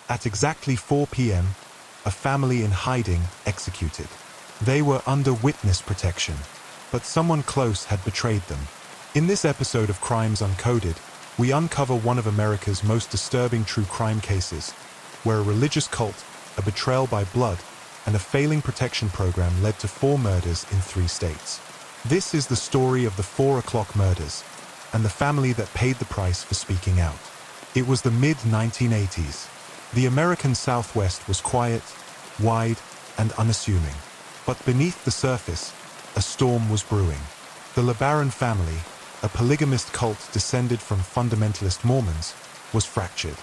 At exactly 4 p.m., a family in hiding executed. They were under witness protection, but someone close had betrayed them. In this episode of Crimes Uncoded, we uncover one of America's most disturbing true crime cases, where a religious cult, a betrayal by blood, and a failing protection program led to 4 murders in 3 states. This is the story of the 4 o'clock murders, and the family that paid the price for speaking out. It was the mid-1980s. The American Southwest was quiet, wide, and unassuming. But beneath the surface, a storm was brewing. The LeBaron family, a polygamist cult descended from fundamentalist Mormons, was fractured.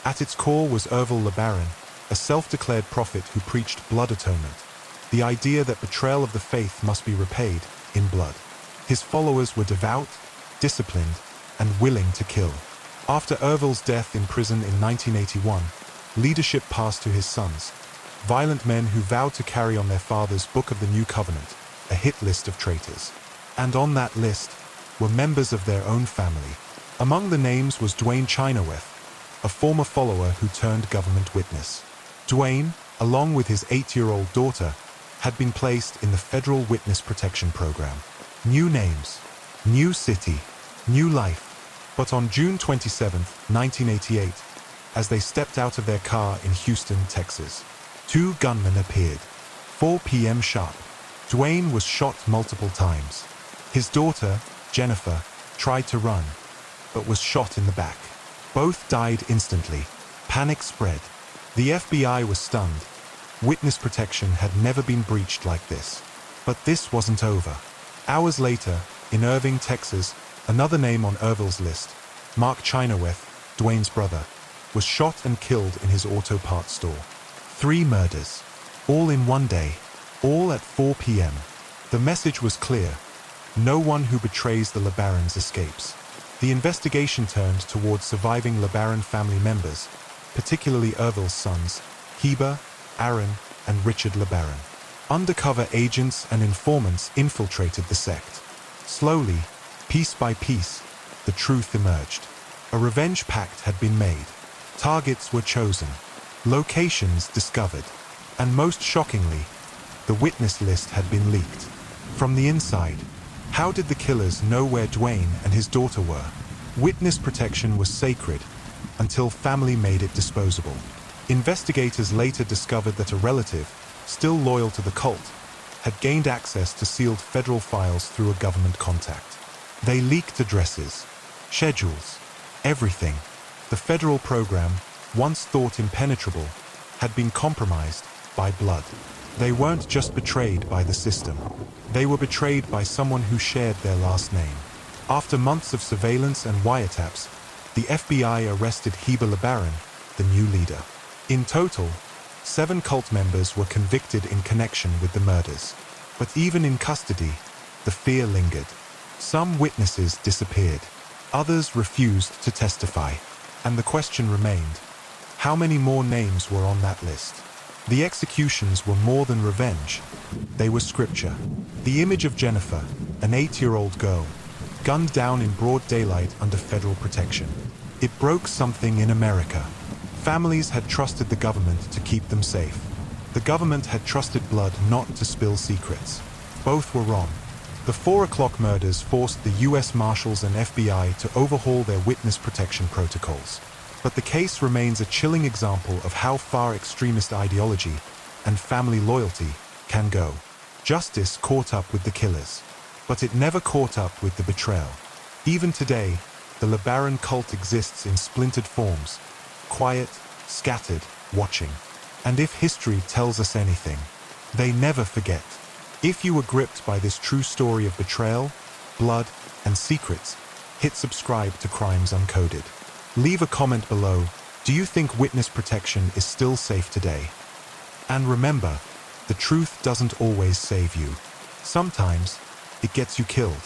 At its core was Ervil LeBaron, a self-declared prophet who preached blood atonement, the idea that betrayal of the faith must be repaid in blood. His followers were devout, disciplined, and willing to kill. After Ervil's death in prison in 1981, leadership passed to his sons, violent men who vowed to carry on their father's Book of the New Covenant, a hit list of traitors. And on that list were members of their own family. Among the names was Dwayne Chenoweth, a former follower who turned government witness. Dwayne, along with his 8-year-old daughter, had been placed in the Federal Witness Protection Program. New names, new city, new life. But on June 27, 1988, as they stepped out of their car in Houston, Texas, 2 gunmen appeared. 4 p.m. sharp. Dwayne was shot multiple times. His daughter, Jennifer, tried to run, but was shot in the back. Both died instantly. Panic spread. The FBI was stunned. Witness protection had never been breached like this. But this wasn't over. Hours later, in Irving, Texas, another name on Ervil's list, Mark Chenoweth, Dwayne's brother, was shot and killed in his auto parts store. 3 murders, all in one day, all at 4 p.m. The message was clear. No one who betrays the LeBarons escapes. The investigation turned towards surviving LeBaron family members, particularly Ervil's sons, Heber, Aaron, and Richard LeBaron. Undercover agents and informants infiltrated the sect. Slowly, piece by piece, the truth emerged. A revenge pact had been made. Targets were chosen. Locations discovered. And most shockingly, the witness list had been leaked. From the inside, how did the killers know where Dwayne and his daughter were? Witness protection was sacred until family made it disposable. Investigators later discovered that a relative, still loyal to the cult, had gained access to sealed federal files through a government contact. They leaked addresses, schedules, everything. The federal program, once thought impenetrable, had been compromised by blood. They weren't just betrayed by the system. They were betrayed by someone who shared their last name. After months of surveillance and wiretaps, the FBI arrested Heber LeBaron, the new leader. In total, 7 cult members were convicted in connection with the murders. But even in custody, the fear lingered. Some witnesses disappeared. Others refused to testify. And the question remained, how many more names were on that list? The executions were more than revenge. They were scripture. The image of Jennifer, an 8-year-old girl, gunned down in broad daylight under federal protection. It broke something in America. Families had trusted the government to keep them safe. The government had trusted blood not to spill secrets. Both were wrong. The 4 o'clock murders forced the U.S. Marshals and FBI to overhaul their witness protection protocols. But the case remains a chilling example of how far extremist ideology and family loyalty can go. Justice caught up with the killers, but it never caught up with the betrayal. Even today, the LeBaron cult exists in splintered forms, quiet, scattered, watching. And if history tells us anything, they never forget. If you were gripped by this true story of betrayal, blood, and secrets, hit subscribe to Crimes Uncoded. Leave a comment below. Do you think witness protection is still safe today? And remember, the truth doesn't always save you. Sometimes, it gets you killed.